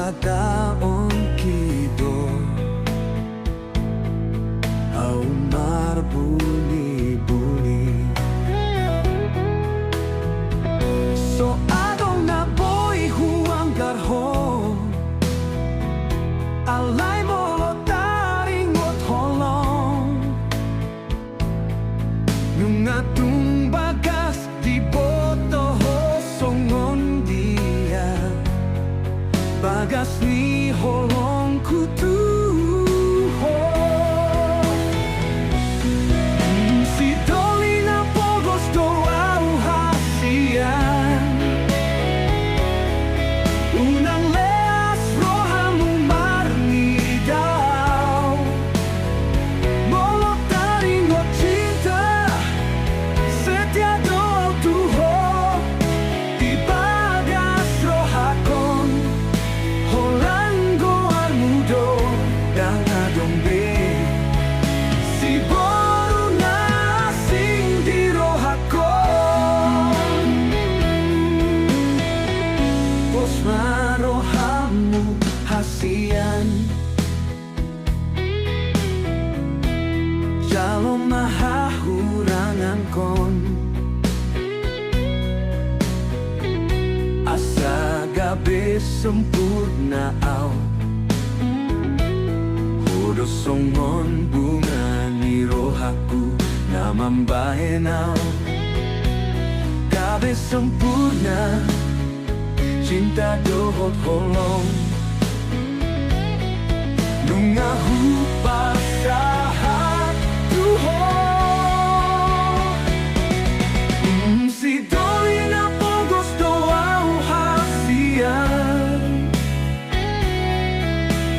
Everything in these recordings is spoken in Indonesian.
pagkaon kido au marbuni-buni. So adong na boy huang garho alay mo taring ot holong nung atung bagas di boto ho songon dia bagas ni holong kutu ho. Si dolina pogos do au hasian unang leas rohamu marni daw molot taring ot cinta setia doa tuho di bagas rohakon holango armudo dan adombe si boru nasing di rohakon pos marohamu hasian jalo mahahurangan kon asa gabe sempurna au hudo songon bunga ni rohaku na mambahenau gabe sempurna cinta dohot holong nunga hupasahat tuho. Si dolina pogos do au hasian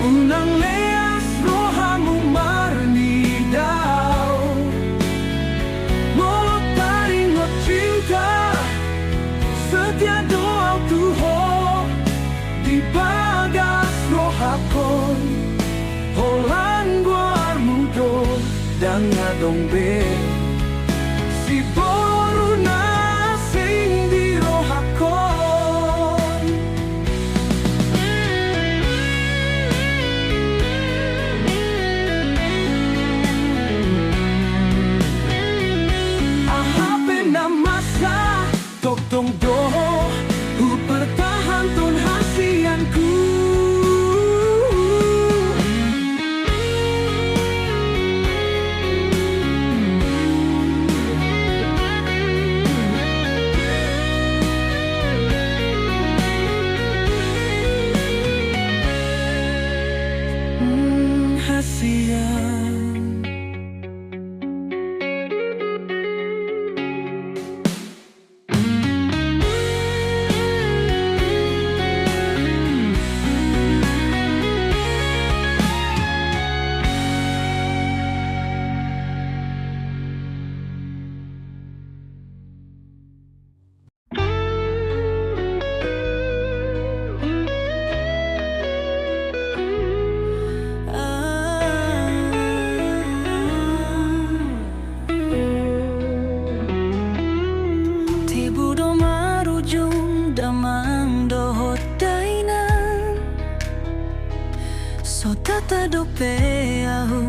unang leas rohamu marni daw molot taring ot cinta setia doa tuho di bagas rohakon holan guar mudo dan adombe si boru nasing di rohakon. Ahape na masa tokdong doho pertahan ton hasianku hasian. Tibudo marujung damang dohot dainan so tata dope ahu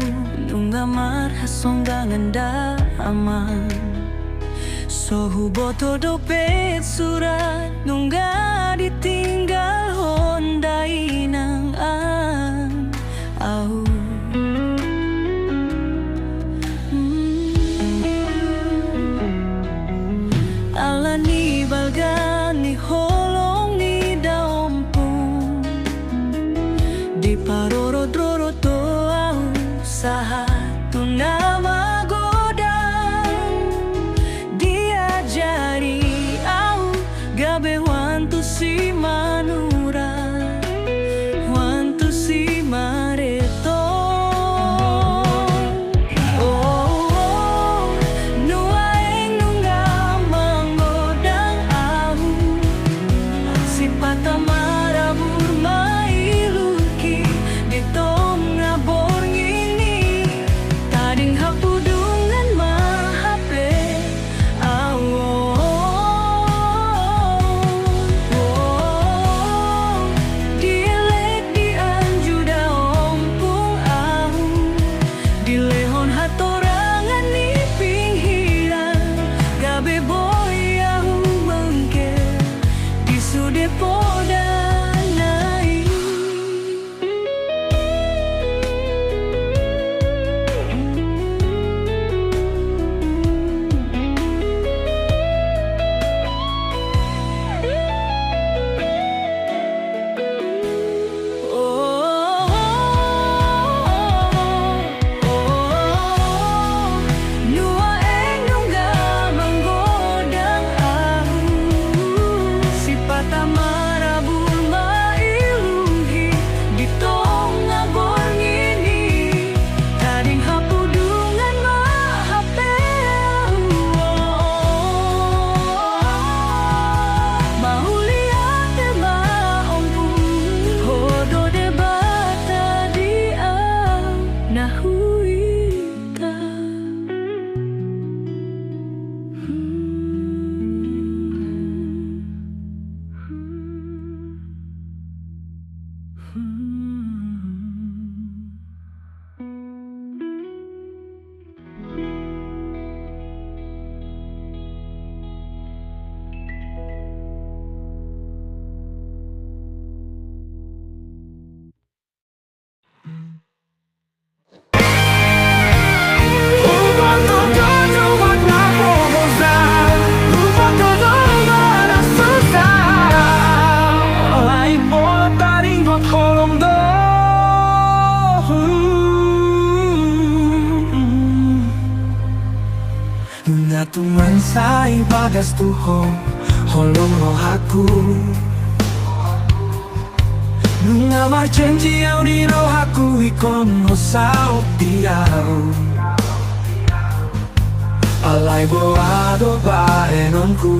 nunga marhasonggangan da aman so huboto dope surat nunga ditinggal hondai nang an ahu. Ala ni balga ni holong ni daompung di paroro-droro to au sahatu nama godang diajari au gabe wantu si manura wantu si mareto. Patamara burmailuki di tong na borngini podanai. Tuhan sai bagas tuho holong rohaku Nunga marcenji au di rohaku ikon hosau tiau Alai boado baenonku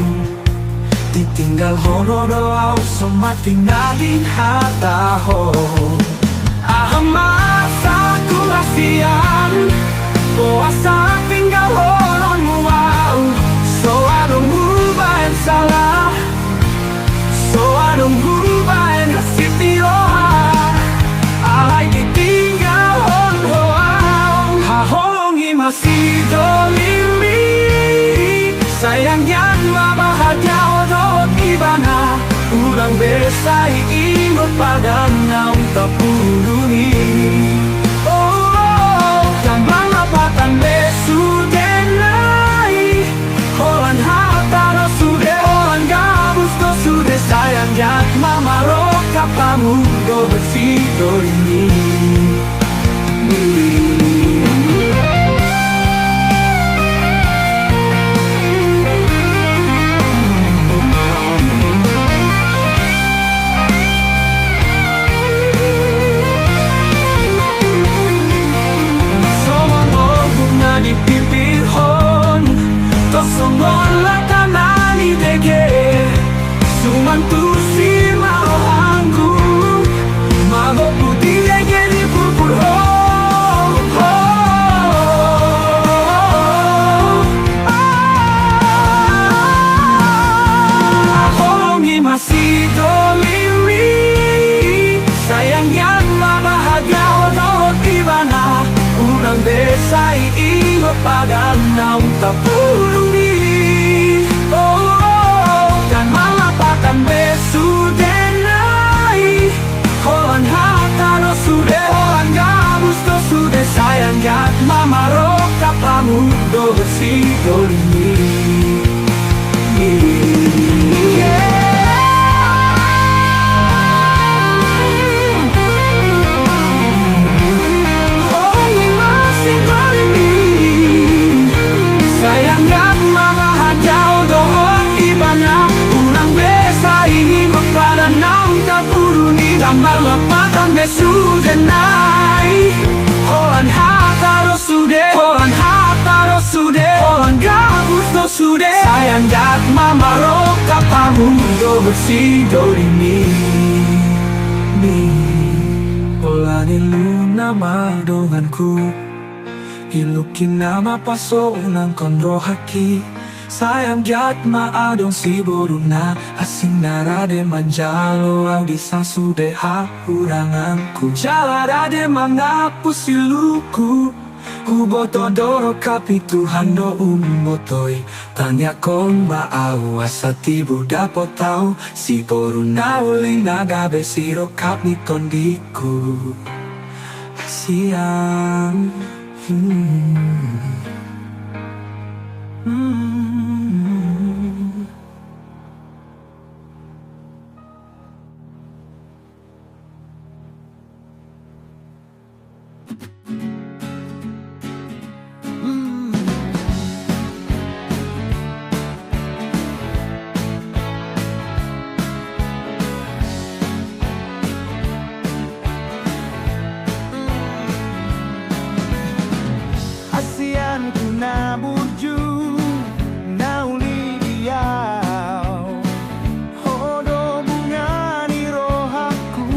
Ditinggal hono doau somating nading hataho Ahamasa kurasian Boasa tinggal honon muau So anong hubain salah So anong hubain nasiti oha Alay ditinggal hon hoau Hahongi masih dolimi Sayang yan mabahagia odot ibana Urang besai ingot pada naung tapuluni Dan mga patan besudenay Holan hata no sude Holan gabus no sude Sayang yak mamarok kapamundo bersito ini di bibir hon Tosongon latanani dege Sumantusi marohangku Mago putih dege di pupur Hongi masih dolimi Sayang yang mabahagia odot ibana Urang besai ingot pada naung tapuluni Dan malapatan besudenay Holan hata no sude Holan gabus no sude Sayang yak mamarok kapamundo besidolini Sayang yak mabahagia doon ibana Unang besa ini kepada naung tapuruni Dan malapatan besudenay Holan hata no sude Holan hata no sude Holan gabus no sude Sayang yak mamarok kapamundo bersidolini Holan ilu nama donganku Ilukin nama paso unang kondro haki Sayang jat maadong si boruna Asing narade manjalo ang disasude ha uranganku Jalarade mangapus iluku Uboto doro kapi Tuhan do umotoi. Tanya kong maaw asa tibu dapat tau. Si boru nauling nagabe siro kapi tondiku. Siang. Asian ku na burju na ulidiaw hodo bunga ni rohaku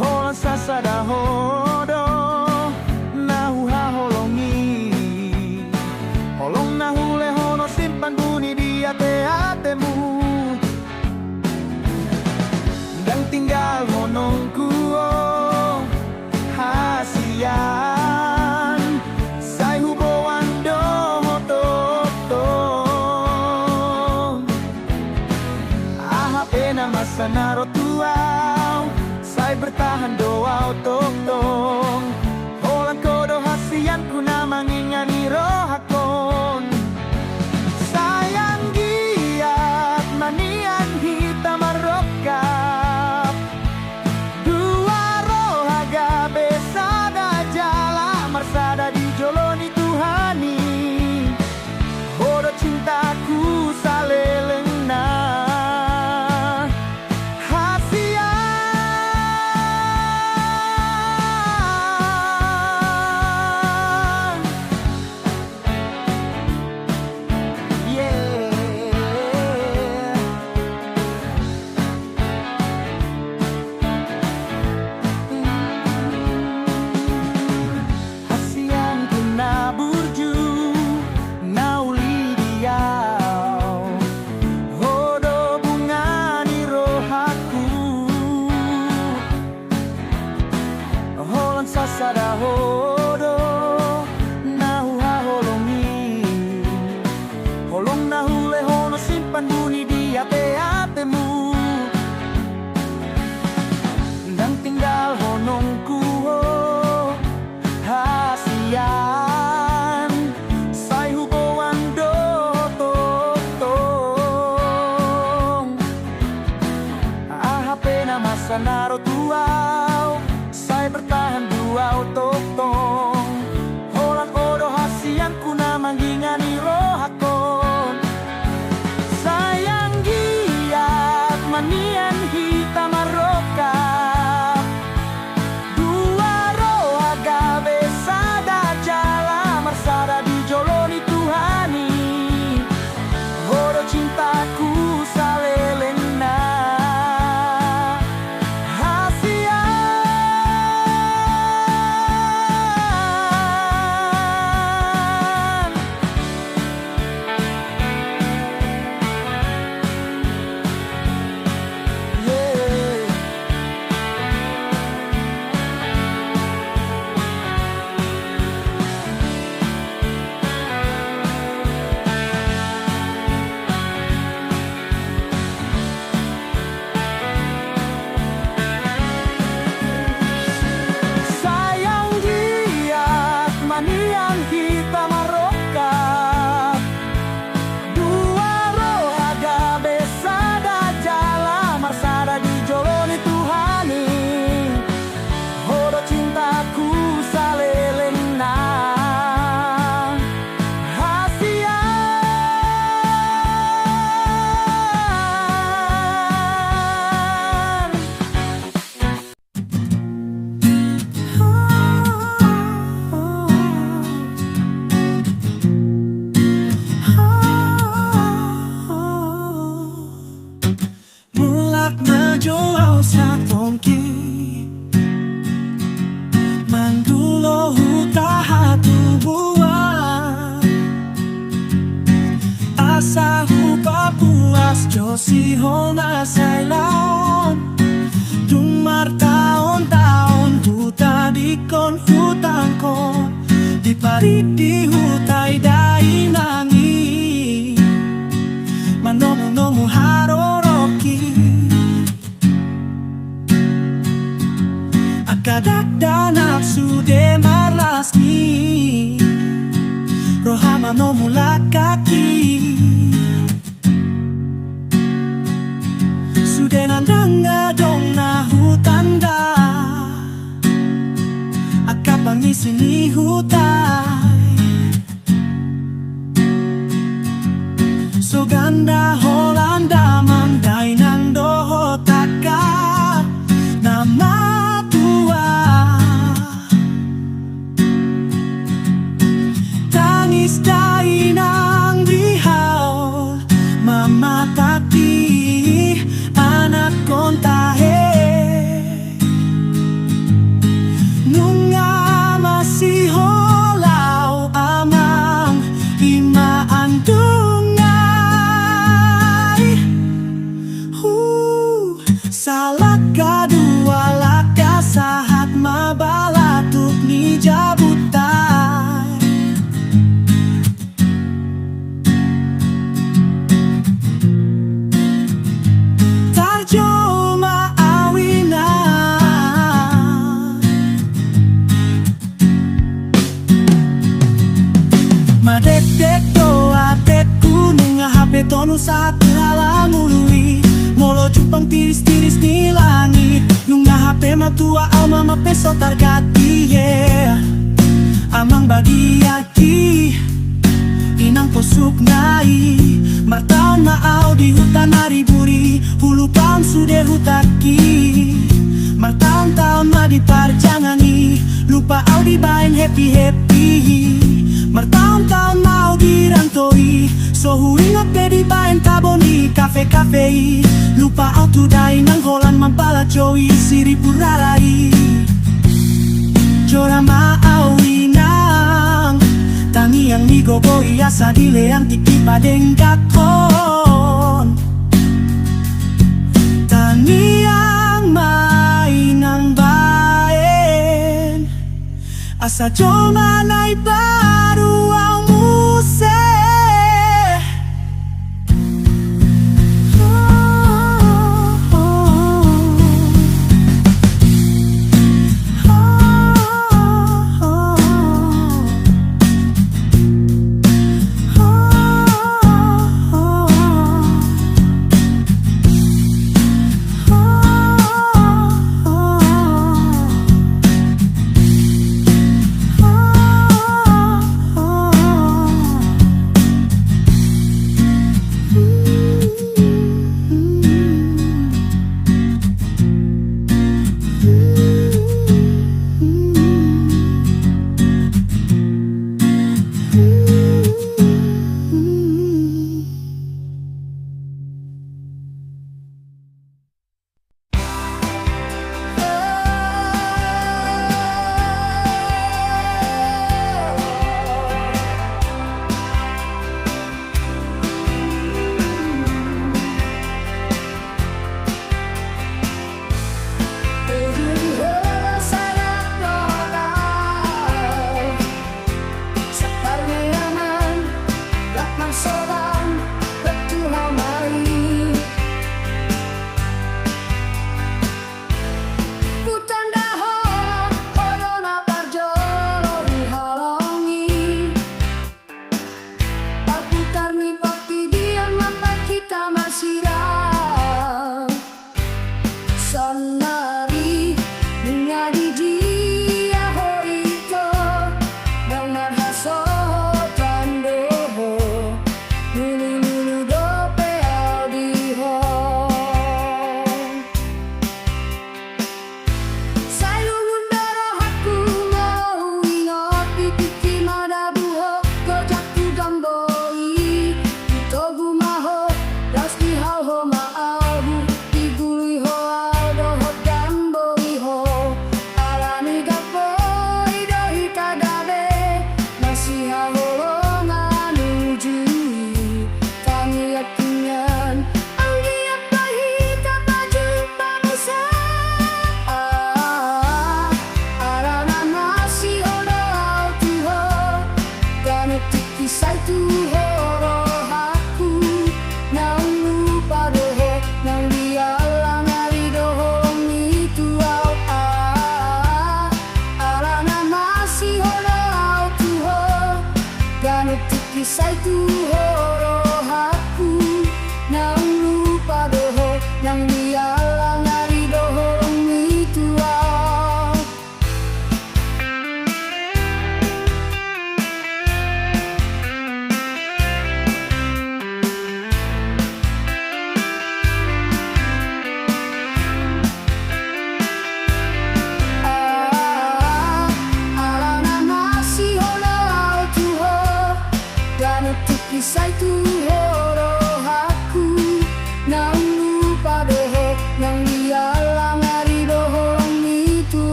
holan sasada hodo nahu haholongi holong nahu lehono simpan bunyi di ate-atemu dan tinggal honongku hasian sai huboan do hototo aha pena masa narotuau sai bertahan doa tong holan kodo hasian ku na mangingani rohakon sayang giat manian hita marokap marsada di joloni Tuhani hodo cintaku salelengna hasian yeah sasada hodo nahu haholongi holong nahu lehono simpan bunyi di ate-atemu dan tinggal honongku hasian sai huboan do totong aha pena masa narotuau sai bertahan dua tong holan odo hasian ku na manggingani rohakon sayang giat manian hita maroka dua roh agabe sada jala marsada di joloni Tuhani hodo cintaku salelengna manian kita marokap dua roh agabe sada jala marsada di joloni Tuhani hodo cintaku salelengna Joao sa tongki mandulo huta buah asa hupa puas josi hona sailon dumar tahun-tahun huta kon hutang ko di parit di hutai dai nangi manomu nomu haroroki akadak danak sude marlasni rohama nomu lakaki sude nandanga dong na hutanda akapangisi ni hutai so ganda Holanda mandai nang doho taka nama tua tangis dai nang rihau mama taki anak kontahe nunga masih holau amang ima andungai salah kadua laka sahat mabalatuk ni jabutai tarjoma awina madek-dek doa tekku nunga HP tonu satu halamului molo cupang tiris-tiris ni langit nunga HP matua alma mapeso targati yeah amang badiaki inang posuk nai martaon maau di hutan hariburi hulu paun sude hutaki martaon-taon ma di parjangani lupa au di bain happy-happy martaon-taon mau dirantoi so huringot pe di bain taboni kafe-kafe lupa au tudai nang holan mampala jowi siri purarai jora mau inang tangi yang nigogoi asa dileang tiki padeng kakon tangi yang mainang baen asa coma nai baru au muse Togu maho, das di hau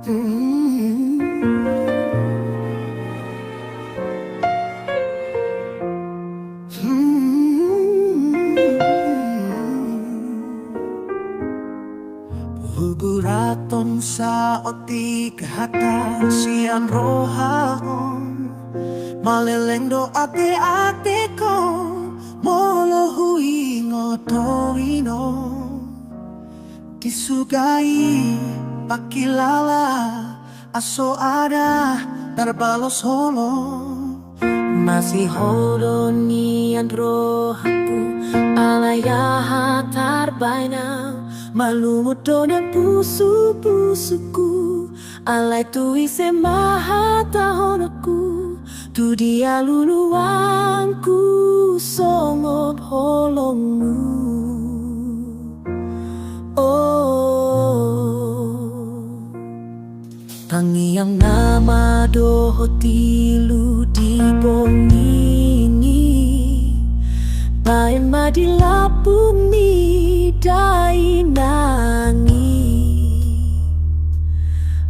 Buburaton sa oti kahatan siyan rohahon Maleleng do ate-ate ko Molo huingo torino Kisugay pakilala Aso ada darbalos holo Masih holo nian rohaku Alaya tarbaina Malumut donya pusu-pusuku Alay tu ise mahata honoku Tu dia luluangku Songop holongmu Oh Tangiang nama doho tilu di bongini Bae madilapuni dai nangi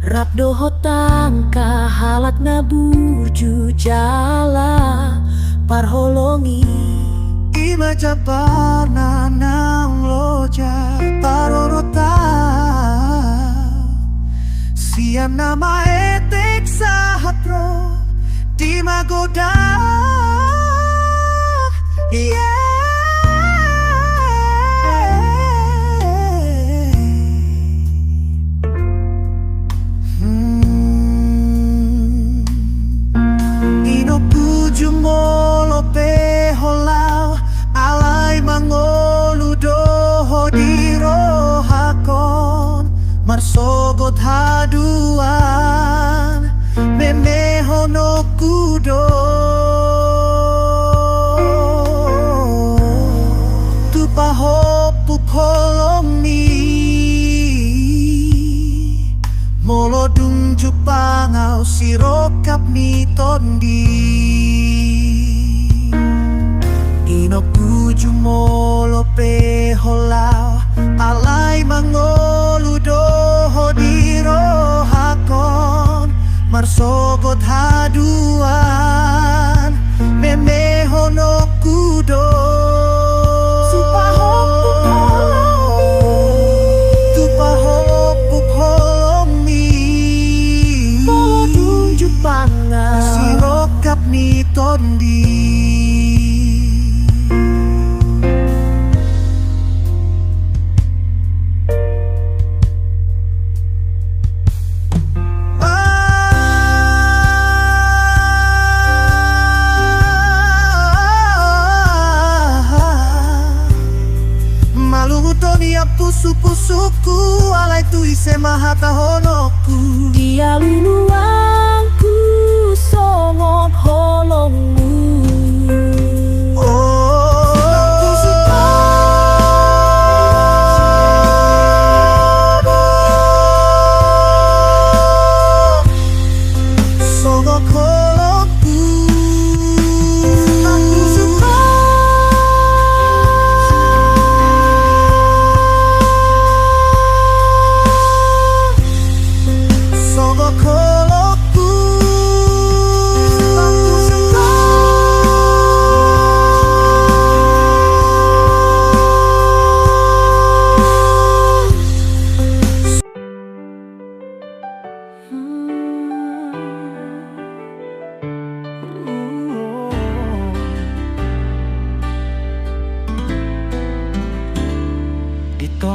Rap doho tangka halat na burju jala parholongi Ima jabarna nang loja parorota Siam nama etek sahatro di magoda Yeah Jumolo pe holau alay mangolu doho diro hakon marsogot haduan memeho no kudo tupaho pukolomi molo dung jupangau sirokap ni tondi Inokuju molo pe holau alay mangolu doho diro hakon marsogot haduan memeho no kudo tupaho pukolomi molo dunjuk pangau sirokap ni tondi Pusu-pusuku alay tu ise mahata honoku Dia luluangku songop holongmu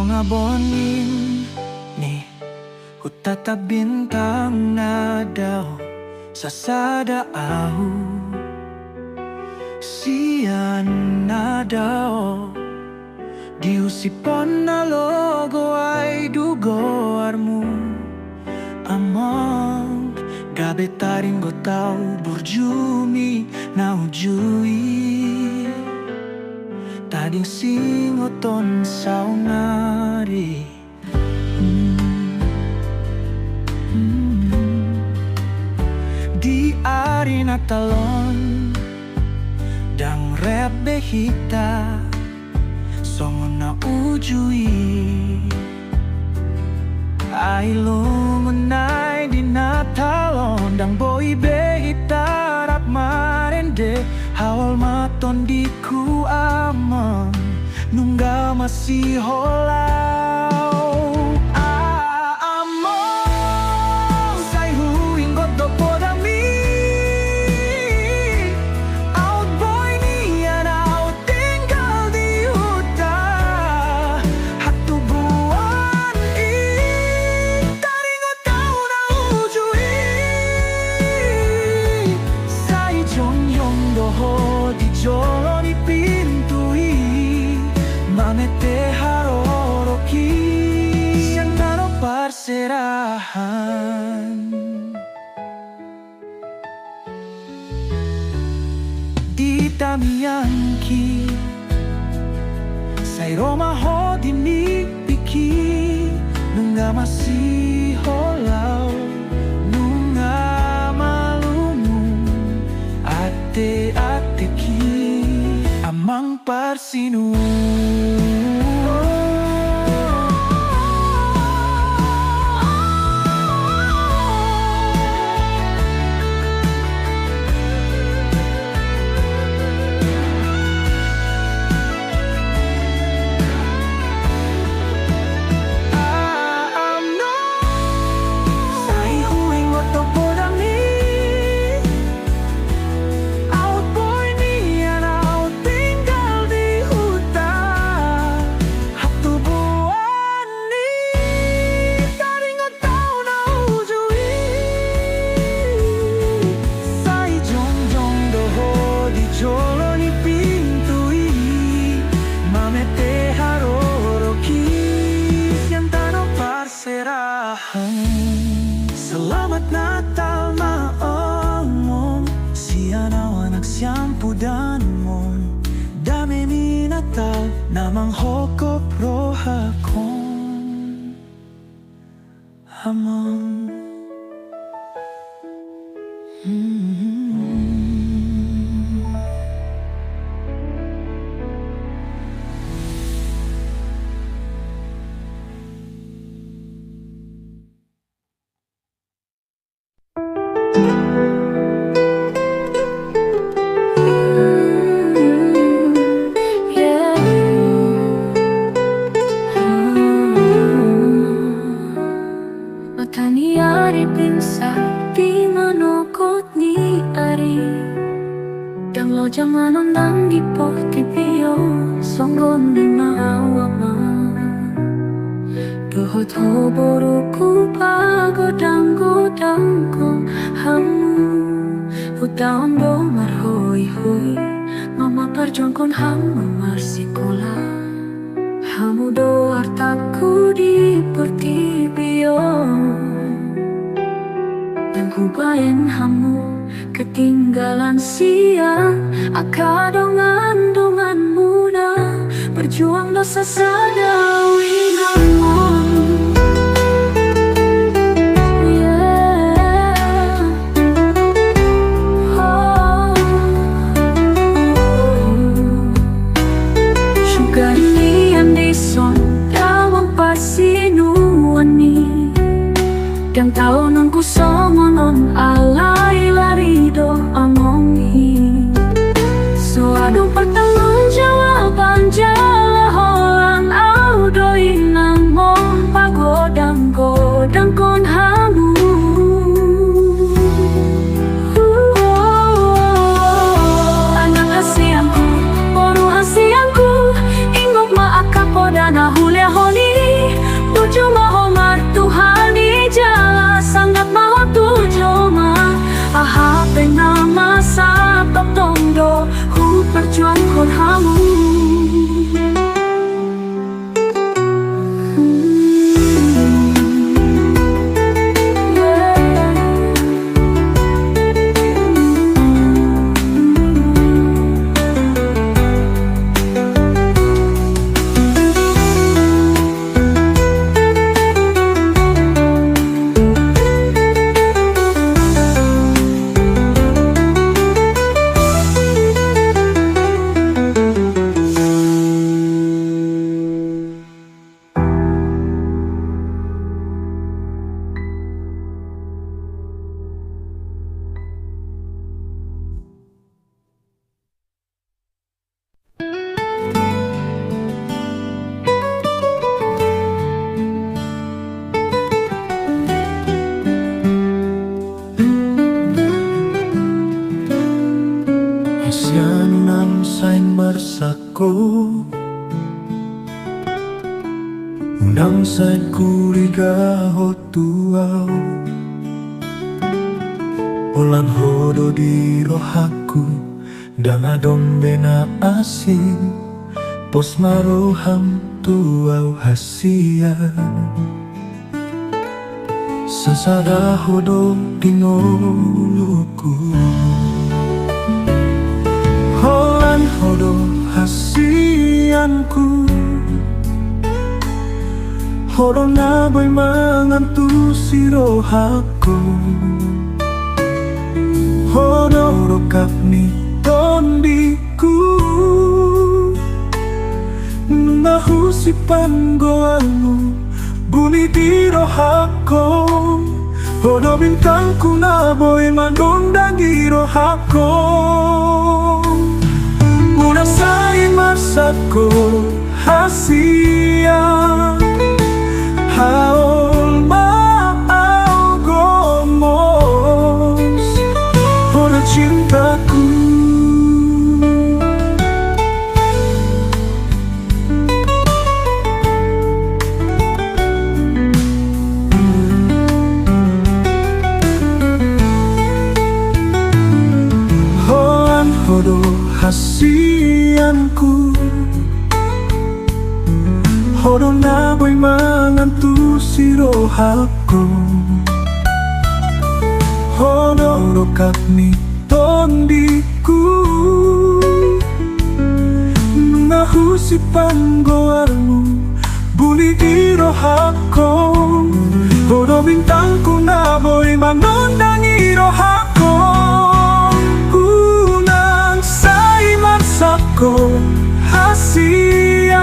Nga bonin ni hutata bintang na daw sa sadaaw siyan na daw diusipon na logo ay dugoarmu among gabi taring gotaw burjumi na ujui tading singoton saunari di ari na talon dang rebe hita song na ujui ay lungunay masih holau. Among say huing goto podami. Out boy niya na tinggal di hutan. Hatubuan taringot tao na ujui. Say jongyong doho di jolo ni pintui. Mamete haroroki siyang taro parserahan. Di tamiyangki say Roma ho dinipiki nunga masih holau nunga malumung ate-ateki amang parsinu. Selamat Natal maomong siya nawan nagsyampudan mo dami mi Natal namang hokop roha kong hamon. Mataniari pinsay di manukot ni ari dang lo jamanon dang gipo tipiyo songgon ni maawama dohot ho boruku pagodang-godang ko hamu utaon do marhoy-hoy mama perjuang kon hamu marsikola hamu do hartaku di pertibiyo dan kubayan hamu ketinggalan siang akadongan-dongan muda berjuang dosa sadawi namun yang tahu nang kusongonon alay larido amongi so adong pertanggung jawaban jala holang audoi nang mong pagodang-godang kon hamu anak hasianku poro hasianku ingok maakapoda na hulya honi tujuh mahomar Tuhani jala sangat mau tujuh ma ahapeng nama sa tongdo hu perjuang kon hamu. Unang sa kurigaho tuaw Ulan hodo di rohaku Dan adombe na asin Pos maroham tuaw hasian Sasada hodo dinoluku Holan hodo hasianku Hodo na boy mangantu si rohaku Hodo kap ni tondiku Nahu si panggoanmu Buni di rohaku Hodo bintangku na boy mandondangi rohaku Unang sa imarsako hasian Haol maaw gomos Hodo cintaku Hoan hodo hasianku Hodo na boy mangantu si rohaku Hodo kap ni tondiku Nahu si panggoarmu Buli di rohaku Hodo bintangku na boy manondangi rohaku Unang sa imarsako hasian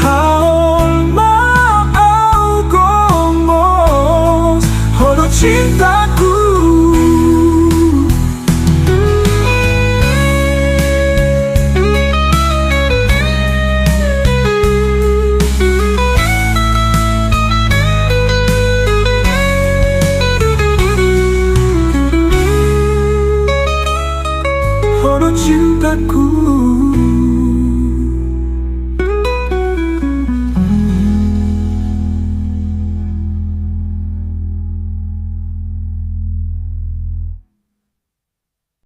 Haol maaw gomos Hodo cinta